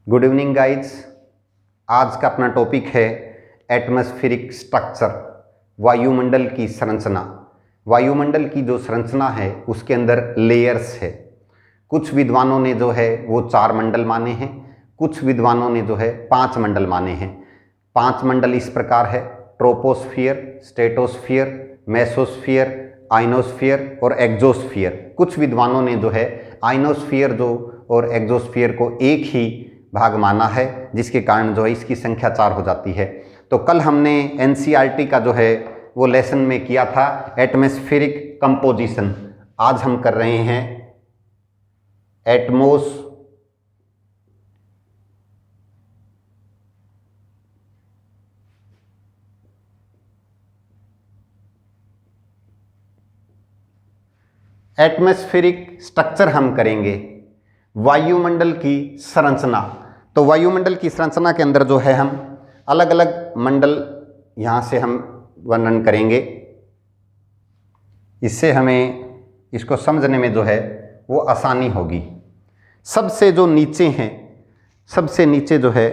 Good evening guides. आज का अपना टॉपिक है एटमॉस्फेरिक स्ट्रक्चर, वायुमंडल की संरचना। वायुमंडल की जो संरचना है उसके अंदर लेयर्स है। कुछ विद्वानों ने जो है वो 4 मंडल माने हैं, कुछ विद्वानों ने जो है 5 मंडल माने हैं। 5 मंडल इस प्रकार है: ट्रोपोस्फियर, स्ट्रेटोस्फियर, मेसोस्फियर, आइनोस्फियर और एक्सोस्फियर। कुछ विद्वानों ने जो है आइनोस्फियर और एक्सोस्फियर को एक ही भाग माना है, जिसके कारण जो है इसकी संख्या 4 हो जाती है। तो कल हमने एनसीईआरटी का जो है वो लेसन में किया था एटमॉस्फेरिक कंपोजिशन। आज हम कर रहे हैं एटमॉस्फेरिक स्ट्रक्चर। हम करेंगे वायुमंडल की संरचना। तो वायुमंडल की संरचना के अंदर जो है हम अलग अलग मंडल यहाँ से हम वर्णन करेंगे। इससे हमें इसको समझने में जो है वो आसानी होगी। सबसे जो नीचे हैं, सबसे नीचे जो है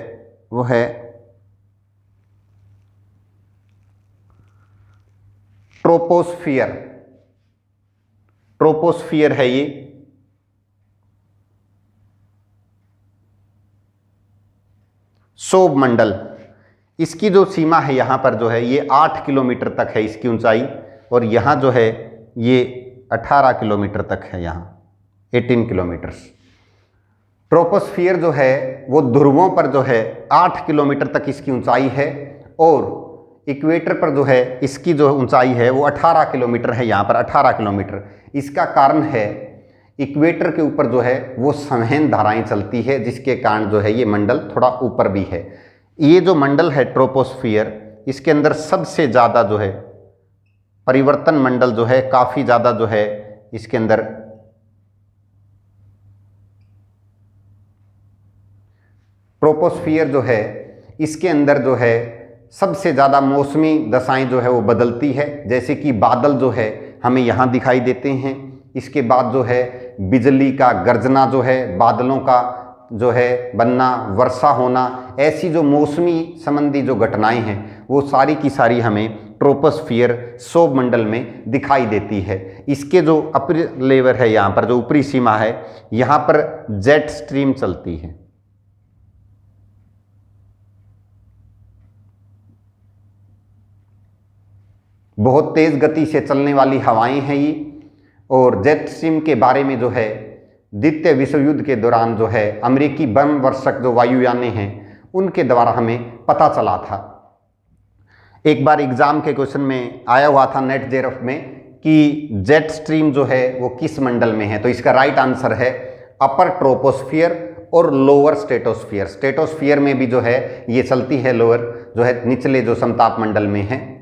वो है ट्रोपोस्फियर। ट्रोपोस्फियर है ये। सौरमंडल, इसकी जो सीमा है यहाँ पर जो है ये 8 किलोमीटर तक है इसकी ऊंचाई, और यहाँ जो है ये 18 किलोमीटर तक है, यहाँ 18 किलोमीटर्स। ट्रोपोस्फियर जो है वो ध्रुवों पर जो है 8 किलोमीटर तक इसकी ऊंचाई है, और इक्वेटर पर जो है इसकी जो ऊंचाई है वो 18 किलोमीटर है, यहाँ पर 18 किलोमीटर। इसका कारण है इक्वेटर के ऊपर जो है वो संवहन धाराएं चलती है, जिसके कारण जो है ये मंडल थोड़ा ऊपर भी है। ये जो मंडल है ट्रोपोस्फियर, इसके अंदर सबसे ज़्यादा जो है परिवर्तन मंडल जो है काफ़ी ज़्यादा जो है इसके अंदर ट्रोपोस्फियर जो है इसके अंदर जो है सबसे ज़्यादा मौसमी दशाएं जो है वो बदलती है। जैसे कि बादल जो है हमें यहाँ दिखाई देते हैं, इसके बाद जो है बिजली का गर्जना जो है, बादलों का जो है बनना, वर्षा होना, ऐसी जो मौसमी संबंधी जो घटनाएं हैं वो सारी की सारी हमें ट्रोपोस्फियर सौरमंडल में दिखाई देती है। इसके जो अपर लेवल है, यहाँ पर जो ऊपरी सीमा है, यहाँ पर जेट स्ट्रीम चलती है। बहुत तेज गति से चलने वाली हवाएं हैं ये। और जेट स्ट्रीम के बारे में जो है द्वितीय विश्व युद्ध के दौरान जो है अमेरिकी बम वर्षक जो वायुयानें हैं उनके द्वारा हमें पता चला था। एक बार एग्जाम के क्वेश्चन में आया हुआ था नेट जेआरएफ में कि जेट स्ट्रीम जो है वो किस मंडल में है। तो इसका राइट आंसर है अपर ट्रोपोस्फियर और लोअर स्ट्रेटोस्फियर। स्ट्रेटोस्फियर में भी जो है ये चलती है, लोअर जो है निचले जो समताप मंडल में है।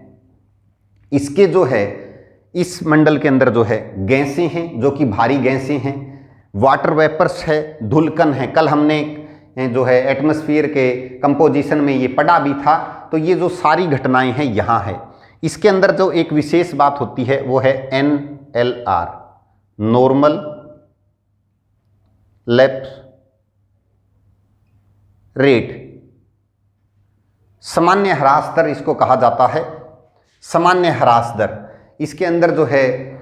इसके जो है इस मंडल के अंदर जो है गैसें हैं, जो कि भारी गैसें हैं, वाटर वेपर्स है, धूलकण है। कल हमने जो है एटमॉस्फेयर के कंपोजिशन में ये पढ़ा भी था। तो ये जो सारी घटनाएं हैं यहाँ है। इसके अंदर जो एक विशेष बात होती है वो है NLR, नॉर्मल लैप्स रेट, सामान्य ह्रास दर इसको कहा जाता है। सामान्य ह्रास दर, इसके अंदर जो है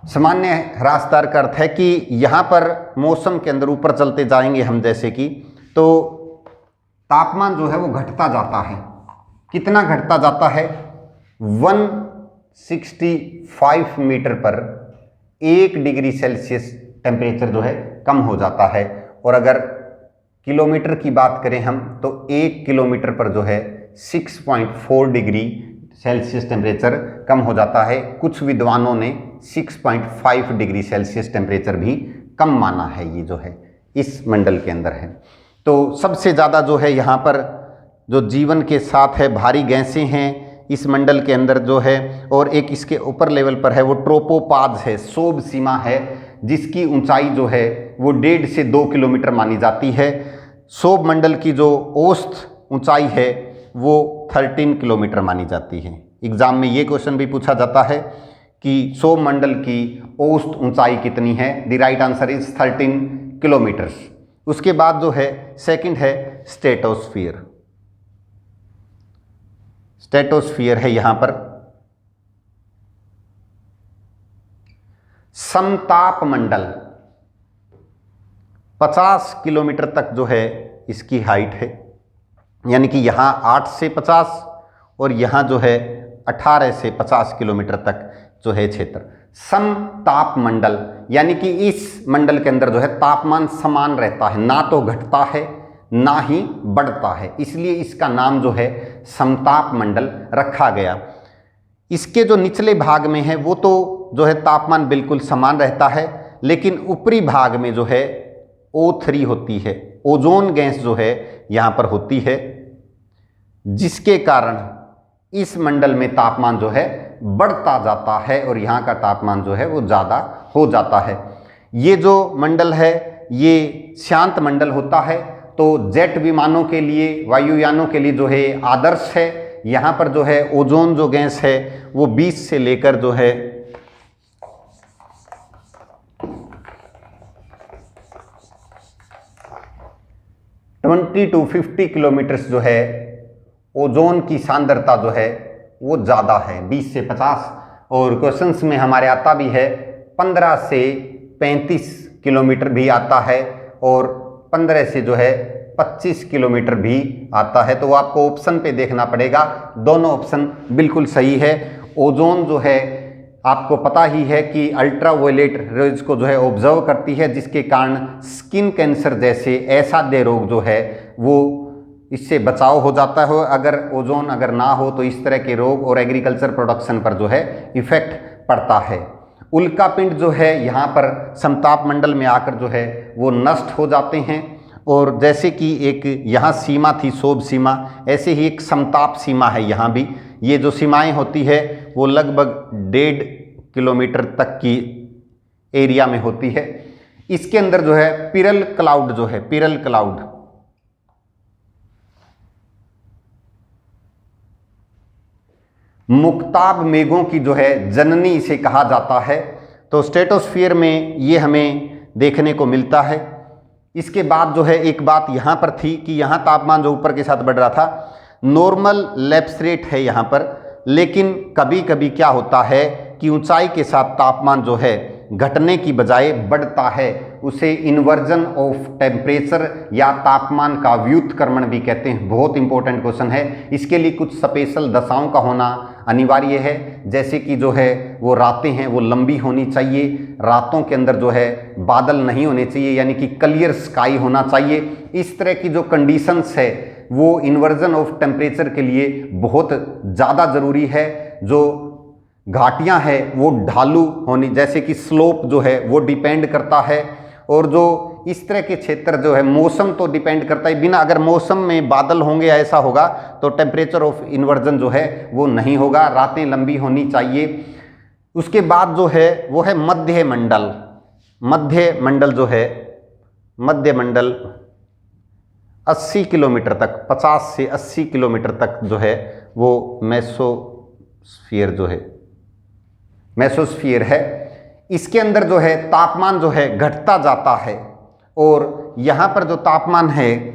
सामान्य ह्रास दर का अर्थ है कि यहाँ पर मौसम के अंदर ऊपर चलते जाएंगे हम, जैसे कि तो तापमान जो है वो घटता जाता है। कितना घटता जाता है? 165 मीटर पर 1 डिग्री सेल्सियस टेम्परेचर जो है कम हो जाता है। और अगर किलोमीटर की बात करें हम तो 1 किलोमीटर पर जो है 6.4 डिग्री सेल्सियस टेम्परेचर कम हो जाता है। कुछ विद्वानों ने 6.5 डिग्री सेल्सियस टेम्परेचर भी कम माना है, ये जो है इस मंडल के अंदर है। तो सबसे ज़्यादा जो है यहाँ पर जो जीवन के साथ है भारी गैसें हैं इस मंडल के अंदर जो है। और एक इसके ऊपर लेवल पर है वो ट्रोपोपाज है, सौर सीमा है, जिसकी ऊंचाई जो है वो 1.5 से 2 किलोमीटर मानी जाती है। सौर मंडल की जो औसत ऊंचाई है वो 13 किलोमीटर मानी जाती है। एग्जाम में ये क्वेश्चन भी पूछा जाता है कि सौरमंडल की औसत ऊंचाई कितनी है। The right answer is 13 kilometres. उसके बाद जो है सेकंड है स्ट्रेटोस्फीयर। स्ट्रेटोस्फीयर है यहां पर समताप मंडल, 50 किलोमीटर तक जो है इसकी हाइट है, यानी कि यहां 8 से 50 और यहां जो है 18 से 50 किलोमीटर तक जो है क्षेत्र समताप मंडल, यानी कि इस मंडल के अंदर जो है तापमान समान रहता है, ना तो घटता है ना ही बढ़ता है, इसलिए इसका नाम जो है समताप मंडल रखा गया। इसके जो निचले भाग में है वो तो जो है तापमान बिल्कुल समान रहता है, लेकिन ऊपरी भाग में जो है O3 होती है, ओजोन गैस जो है यहाँ पर होती है, जिसके कारण इस मंडल में तापमान जो है बढ़ता जाता है और यहाँ का तापमान जो है वो ज़्यादा हो जाता है। ये जो मंडल है ये शांत मंडल होता है, तो जेट विमानों के लिए, वायुयानों के लिए जो है आदर्श है। यहाँ पर जो है ओजोन जो गैस है वो 20 से लेकर जो है 20 to 50 किलोमीटर जो है ओजोन की सांद्रता जो है वो ज़्यादा है, 20 से 50, और क्वेश्चंस में हमारे आता भी है 15 से 35 किलोमीटर भी आता है और 15 से जो है 25 किलोमीटर भी आता है। तो वो आपको ऑप्शन पे देखना पड़ेगा, दोनों ऑप्शन बिल्कुल सही है। ओजोन जो है आपको पता ही है कि अल्ट्रावायलेट रेज को जो है ऑब्जर्व करती है, जिसके कारण स्किन कैंसर जैसे असाध्य रोग जो है वो इससे बचाव हो जाता है। अगर ओजोन अगर ना हो तो इस तरह के रोग और एग्रीकल्चर प्रोडक्शन पर जो है इफेक्ट पड़ता है। उल्कापिंड जो है यहाँ पर समताप मंडल में आकर जो है वो नष्ट हो जाते हैं, और जैसे कि एक यहाँ सीमा थी शोभ सीमा, ऐसे ही एक समताप सीमा है यहाँ भी। ये जो सीमाएं होती है वो लगभग 1.5 किलोमीटर तक की एरिया में होती है। इसके अंदर जो है पिरल क्लाउड जो है, पिरल क्लाउड मुक्ताब मेघों की जो है जननी इसे कहा जाता है। तो स्ट्रेटोस्फीयर में ये हमें देखने को मिलता है। इसके बाद जो है एक बात यहाँ पर थी कि यहाँ तापमान जो ऊपर के साथ बढ़ रहा था, नॉर्मल लैप्स रेट है यहाँ पर, लेकिन कभी कभी क्या होता है कि ऊंचाई के साथ तापमान जो है घटने की बजाय बढ़ता है। उसे इन्वर्जन ऑफ टेम्परेचर या तापमान का व्युत्क्रमण भी कहते हैं। बहुत इंपॉर्टेंट क्वेश्चन है, इसके लिए कुछ स्पेशल दशाओं का होना अनिवार्य है। जैसे कि जो है वो रातें हैं वो लंबी होनी चाहिए, रातों के अंदर जो है बादल नहीं होने चाहिए, यानी कि क्लियर स्काई होना चाहिए। इस तरह की जो कंडीशंस है वो इन्वर्जन ऑफ टेम्परेचर के लिए बहुत ज़्यादा ज़रूरी है। जो घाटियां हैं वो ढालू होनी, जैसे कि स्लोप जो है वो डिपेंड करता है, और जो इस तरह के क्षेत्र जो है मौसम तो डिपेंड करता है। बिना अगर मौसम में बादल होंगे ऐसा होगा तो टेम्परेचर ऑफ इन्वर्जन जो है वो नहीं होगा, रातें लंबी होनी चाहिए। उसके बाद जो है वो है मध्य मंडल। मध्य मंडल जो है, मध्य मंडल 80 किलोमीटर तक, 50 से 80 किलोमीटर तक जो है वो मेसोस्फीयर जो है, मेसोस्फीयर है। इसके अंदर जो है तापमान जो है घटता जाता है, और यहाँ पर जो तापमान है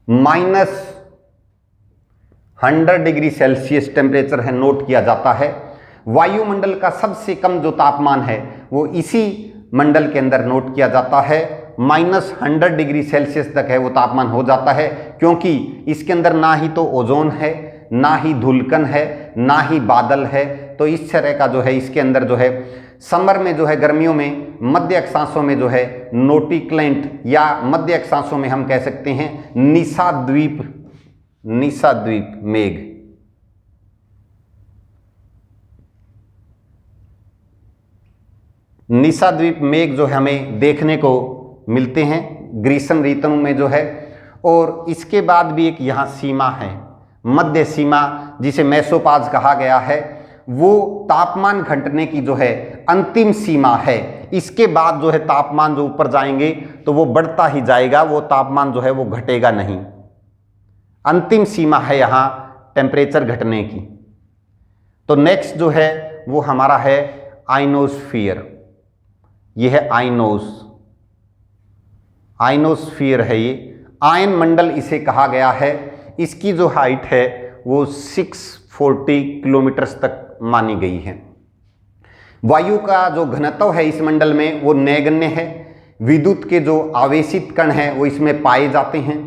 -100 डिग्री सेल्सियस टेम्परेचर है नोट किया जाता है। वायुमंडल का सबसे कम जो तापमान है वो इसी मंडल के अंदर नोट किया जाता है, -100 डिग्री सेल्सियस तक है वो तापमान हो जाता है, क्योंकि इसके अंदर ना ही तो ओजोन है, ना ही धूलकण है, ना ही बादल है। तो इस तरह का जो है इसके अंदर जो है समर में जो है, गर्मियों में मध्य अक्षांशों में जो है नोटिक्लेंट, या मध्य अक्षांशों में हम कह सकते हैं निशाद्वीप, निशाद्वीप मेघ, निशाद्वीप मेघ जो है हमें देखने को मिलते हैं ग्रीष्म ऋतु में जो है। और इसके बाद भी एक यहाँ सीमा है, मध्य सीमा, जिसे मेसोपाज कहा गया है, वो तापमान घटने की जो है अंतिम सीमा है। इसके बाद जो है तापमान जो ऊपर जाएंगे तो वो बढ़ता ही जाएगा, वो तापमान जो है वो घटेगा नहीं। अंतिम सीमा है यहाँ टेम्परेचर घटने की। तो नेक्स्ट जो है वो हमारा है आइनोस्फीयर। यह है आइनोस्फीयर है ये। आयन मंडल इसे कहा गया है। इसकी जो हाइट है वो 640 किलोमीटर तक मानी गई है। वायु का जो घनत्व है इस मंडल में वो नगण्य है। विद्युत के जो आवेशित कण हैं वो इसमें पाए जाते हैं।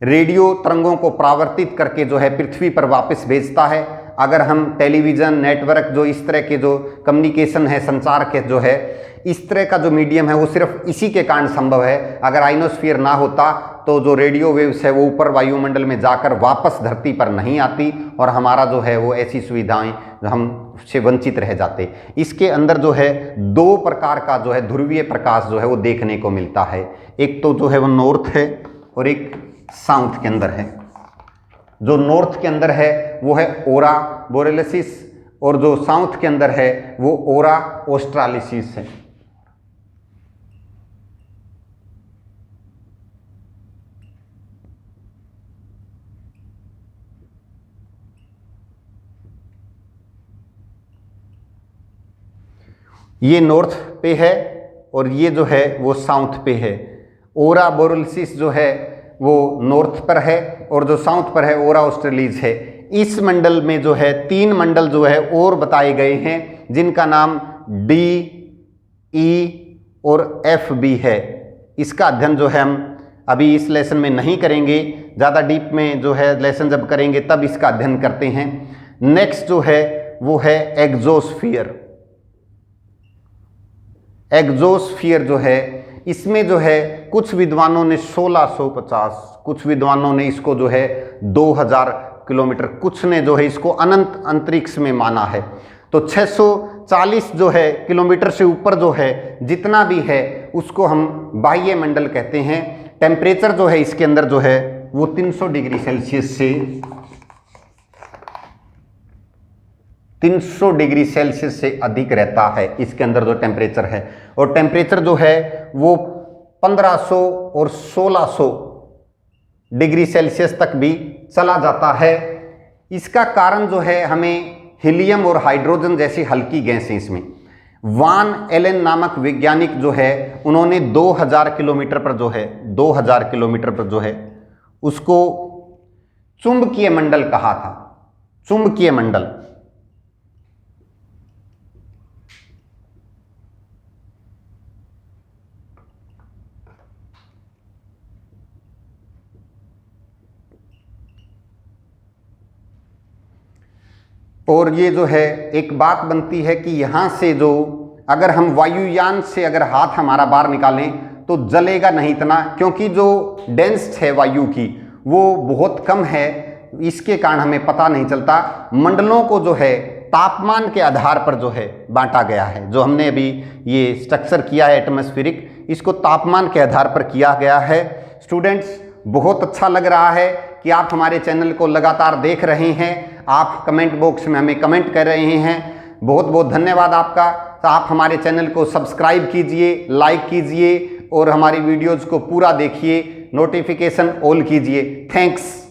रेडियो तरंगों को परावर्तित करके जो है पृथ्वी पर वापस भेजता है। अगर हम टेलीविज़न नेटवर्क जो इस तरह के जो कम्युनिकेशन है, संचार के जो है इस तरह का जो मीडियम है वो सिर्फ इसी के कारण संभव है। अगर आइनोस्फीयर ना होता तो जो रेडियो वेव्स है वो ऊपर वायुमंडल में जाकर वापस धरती पर नहीं आती और हमारा जो है वो ऐसी सुविधाएं हम से वंचित रह जाते। इसके अंदर जो है दो प्रकार का जो है ध्रुवीय प्रकाश जो है वो देखने को मिलता है। एक तो जो है वो नॉर्थ है और एक साउथ के अंदर है। जो नॉर्थ के अंदर है वो है ओरा बोरेलिस और जो साउथ के अंदर है वो ओरा ऑस्ट्रालिसिस है। ये नॉर्थ पे है और ये जो है वो साउथ पे है। ओरा बोरेलिस जो है वो नॉर्थ पर है और जो साउथ पर है ओरा ऑस्ट्रेलिस है। इस मंडल में जो है 3 मंडल जो है और बताए गए हैं जिनका नाम डी, ई और एफ भी है। इसका अध्ययन जो है हम अभी इस लेसन में नहीं करेंगे, ज़्यादा डीप में जो है लेसन जब करेंगे तब इसका अध्ययन करते हैं। नेक्स्ट जो है वो है एग्जोस्फीयर। एग्जोस्फीयर जो है इसमें जो है कुछ विद्वानों ने 1650, कुछ विद्वानों ने इसको जो है 2000 किलोमीटर, कुछ ने जो है इसको अनंत अंतरिक्ष में माना है। तो 640 जो है किलोमीटर से ऊपर जो है जितना भी है उसको हम बाह्य मंडल कहते हैं। टेम्परेचर जो है इसके अंदर जो है वो 300 डिग्री सेल्सियस से 300 डिग्री सेल्सियस से अधिक रहता है इसके अंदर जो टेम्परेचर है। और टेम्परेचर जो है वो 1500 और 1600 डिग्री सेल्सियस तक भी चला जाता है। इसका कारण जो है हमें हीलियम और हाइड्रोजन जैसी हल्की गैसें इसमें। वान एलन नामक वैज्ञानिक जो है उन्होंने 2000 किलोमीटर पर जो है 2000 किलोमीटर पर जो है उसको चुंबकीय मंडल कहा था। चुंबकीय मंडल। और ये जो है एक बात बनती है कि यहाँ से जो अगर हम वायुयान से अगर हाथ हमारा बाहर निकालें तो जलेगा नहीं इतना, क्योंकि जो डेंस है वायु की वो बहुत कम है। इसके कारण हमें पता नहीं चलता। मंडलों को जो है तापमान के आधार पर जो है बांटा गया है। जो हमने अभी ये स्ट्रक्चर किया है एटमॉस्फेरिक, इसको तापमान के आधार पर किया गया है। स्टूडेंट्स, बहुत अच्छा लग रहा है कि आप हमारे चैनल को लगातार देख रहे हैं। आप कमेंट बॉक्स में हमें कमेंट कर रहे हैं। बहुत बहुत धन्यवाद आपका। तो आप हमारे चैनल को सब्सक्राइब कीजिए, लाइक कीजिए और हमारी वीडियोज़ को पूरा देखिए, नोटिफिकेशन ऑल कीजिए। थैंक्स।